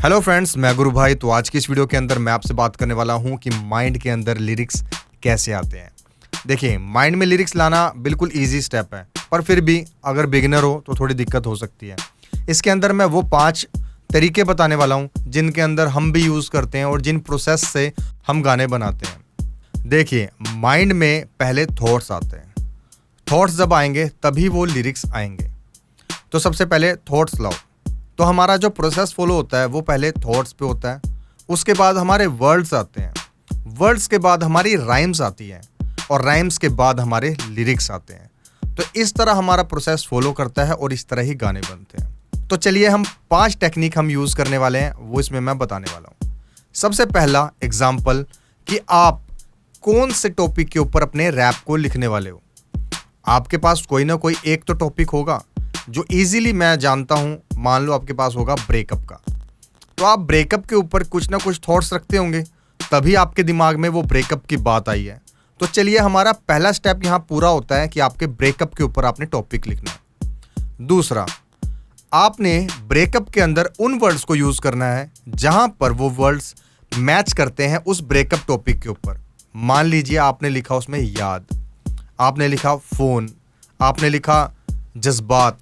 Hello friends, मैं गुरु भाई। तो आज की इस वीडियो के अंदर मैं आपसे बात करने वाला हूं कि माइंड के अंदर लिरिक्स कैसे आते हैं। देखिए, माइंड में लिरिक्स लाना बिल्कुल इजी स्टेप है, पर फिर भी अगर बिगिनर हो तो थोड़ी दिक्कत हो सकती है। इसके अंदर मैं वो 5 तरीके बताने वाला हूं जिनके अंदर हम भी यूज़ करते हैं और जिन प्रोसेस से हम गाने बनाते हैं। देखिए, माइंड में पहले थॉट्स आते हैं। थॉट्स जब आएंगे तभी वो लिरिक्स आएंगे। तो सबसे पहले थॉट्स लाओ। तो हमारा जो प्रोसेस फॉलो होता है वो पहले थॉट्स पे होता है, उसके बाद हमारे वर्ड्स आते हैं, वर्ड्स के बाद हमारी राइम्स आती हैं और राइम्स के बाद हमारे लिरिक्स आते हैं। तो इस तरह हमारा प्रोसेस फॉलो करता है और इस तरह ही गाने बनते हैं। तो चलिए, हम 5 टेक्निक हम यूज़ करने वाले हैं, वो इसमें मैं बताने वाला हूँ। सबसे पहला एग्जाम्पल कि आप कौन से टॉपिक के ऊपर अपने रैप को लिखने वाले हो। आपके पास कोई ना कोई एक तो टॉपिक होगा जो इजीली मैं जानता हूँ। मान लो आपके पास होगा ब्रेकअप का, तो आप ब्रेकअप के ऊपर कुछ ना कुछ थॉट्स रखते होंगे, तभी आपके दिमाग में वो ब्रेकअप की बात आई है। तो चलिए, हमारा पहला स्टेप यहाँ पूरा होता है कि आपके ब्रेकअप के ऊपर आपने टॉपिक लिखना है। दूसरा, आपने ब्रेकअप के अंदर उन वर्ड्स को यूज़ करना है जहाँ पर वो वर्ड्स मैच करते हैं उस ब्रेकअप टॉपिक के ऊपर। मान लीजिए आपने लिखा उसमें याद, आपने लिखा फ़ोन, आपने लिखा जज्बात,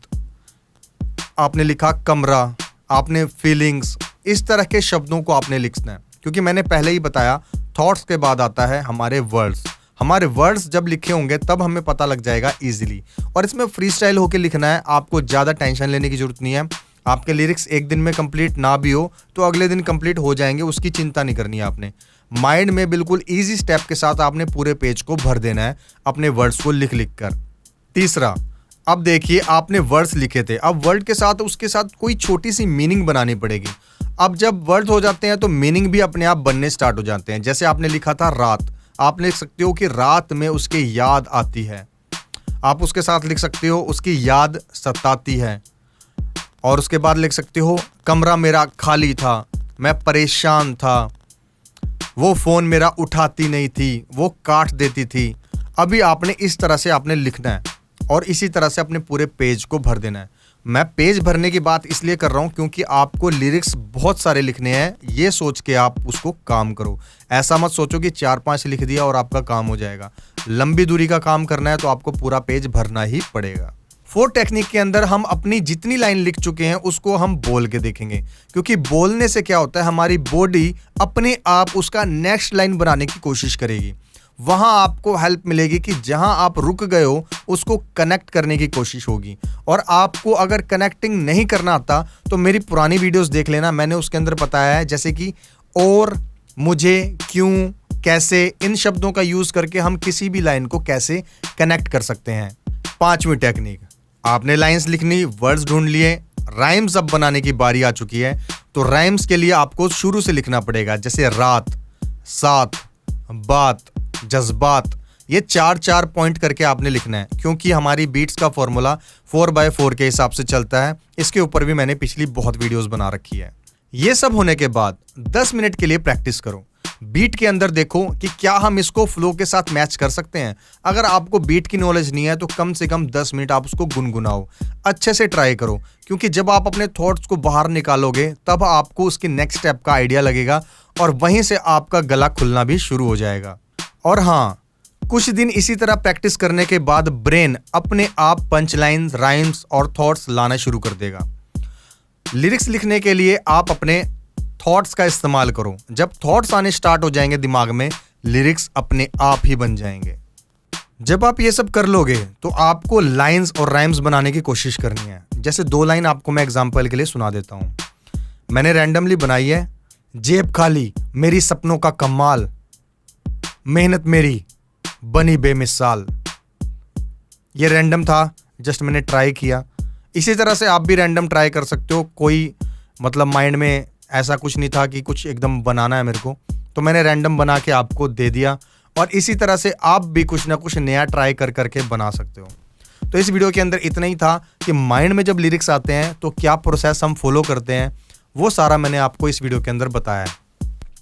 आपने लिखा कमरा, आपने फीलिंग्स। इस तरह के शब्दों को आपने लिखना है, क्योंकि मैंने पहले ही बताया थॉट्स के बाद आता है हमारे वर्ड्स। हमारे वर्ड्स जब लिखे होंगे तब हमें पता लग जाएगा इजीली। और इसमें फ्री स्टाइल होकर लिखना है, आपको ज़्यादा टेंशन लेने की जरूरत नहीं है। आपके लिरिक्स एक दिन में कंप्लीट ना भी हो तो अगले दिन कंप्लीट हो जाएंगे, उसकी चिंता नहीं करनी है आपने। माइंड में बिल्कुल ईजी स्टेप के साथ आपने पूरे पेज को भर देना है अपने वर्ड्स को लिख लिख कर। तीसरा, अब देखिए, आपने वर्ड्स लिखे थे, अब वर्ड के साथ उसके साथ कोई छोटी सी मीनिंग बनानी पड़ेगी। अब जब वर्ड हो जाते हैं तो मीनिंग भी अपने आप बनने स्टार्ट हो जाते हैं। जैसे आपने लिखा था रात, आप लिख सकते हो कि रात में उसके याद आती है। आप उसके साथ लिख सकते हो उसकी याद सताती है। और उसके बाद लिख सकते हो कमरा मेरा खाली था, मैं परेशान था, वो फ़ोन मेरा उठाती नहीं थी, वो काट देती थी। अभी आपने इस तरह से आपने लिखना है और इसी तरह से अपने पूरे पेज को भर देना है। मैं पेज भरने की बात इसलिए कर रहा हूँ क्योंकि आपको लिरिक्स बहुत सारे लिखने हैं, ये सोच के आप उसको काम करो। ऐसा मत सोचो कि 4-5 लिख दिया और आपका काम हो जाएगा। लंबी दूरी का काम करना है तो आपको पूरा पेज भरना ही पड़ेगा। 4 टेक्निक के अंदर हम अपनी जितनी लाइन लिख चुके हैं उसको हम बोल के देखेंगे, क्योंकि बोलने से क्या होता है, हमारी बॉडी अपने आप उसका नेक्स्ट लाइन बनाने की कोशिश करेगी। वहां आपको हेल्प मिलेगी कि जहां आप रुक गए हो उसको कनेक्ट करने की कोशिश होगी। और आपको अगर कनेक्टिंग नहीं करना आता तो मेरी पुरानी वीडियोस देख लेना, मैंने उसके अंदर बताया है, जैसे कि और, मुझे, क्यों, कैसे, इन शब्दों का यूज करके हम किसी भी लाइन को कैसे कनेक्ट कर सकते हैं। 5वीं टेक्निक, आपने लाइंस लिखनी, वर्ड्स ढूंढ लिए, राइम्स अब बनाने की बारी आ चुकी है। तो राइम्स के लिए आपको शुरू से लिखना पड़ेगा, जैसे रात, साथ, बात, जज्बात। ये 4-4 पॉइंट करके आपने लिखना है, क्योंकि हमारी बीट्स का फॉर्मूला 4/4 के हिसाब से चलता है। इसके ऊपर भी मैंने पिछली बहुत वीडियोस बना रखी है। ये सब होने के बाद 10 मिनट के लिए प्रैक्टिस करो। बीट के अंदर देखो कि क्या हम इसको फ्लो के साथ मैच कर सकते हैं। अगर आपको बीट की नॉलेज नहीं है तो कम से कम 10 मिनट आप उसको गुनगुनाओ, अच्छे से ट्राई करो, क्योंकि जब आप अपने थॉट्स को बाहर निकालोगे तब आपको उसके नेक्स्ट स्टेप का आइडिया लगेगा और वहीं से आपका गला खुलना भी शुरू हो जाएगा। और हाँ, कुछ दिन इसी तरह प्रैक्टिस करने के बाद ब्रेन अपने आप पंच लाइन्स, राइम्स और थॉट्स लाना शुरू कर देगा। लिरिक्स लिखने के लिए आप अपने थॉट्स का इस्तेमाल करो। जब थॉट्स आने स्टार्ट हो जाएंगे दिमाग में, लिरिक्स अपने आप ही बन जाएंगे। जब आप ये सब कर लोगे तो आपको लाइन्स और राइम्स बनाने की कोशिश करनी है। जैसे 2 लाइन आपको मैं एग्जाम्पल के लिए सुना देता हूँ। मैंने रैंडमली बनाई है, जेब खाली मेरी सपनों का कमाल, मेहनत मेरी बनी बेमिसाल। ये रैंडम था, जस्ट मैंने ट्राई किया। इसी तरह से आप भी रैंडम ट्राई कर सकते हो। कोई मतलब माइंड में ऐसा कुछ नहीं था कि कुछ एकदम बनाना है मेरे को, तो मैंने रैंडम बना के आपको दे दिया। और इसी तरह से आप भी कुछ ना कुछ नया ट्राई कर करके बना सकते हो। तो इस वीडियो के अंदर इतना ही था कि माइंड में जब लिरिक्स आते हैं तो क्या प्रोसेस हम फॉलो करते हैं, वो सारा मैंने आपको इस वीडियो के अंदर बताया है।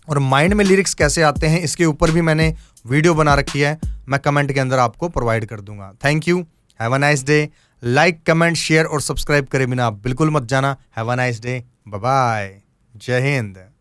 और माइंड में लिरिक्स कैसे आते हैं इसके ऊपर भी मैंने वीडियो बना रखी है, मैं कमेंट के अंदर आपको प्रोवाइड कर दूंगा। Thank you, have a nice day. Like, comment, share और सब्सक्राइब करे बिना आप बिल्कुल मत जाना। Have a nice day, bye bye. जय हिंद।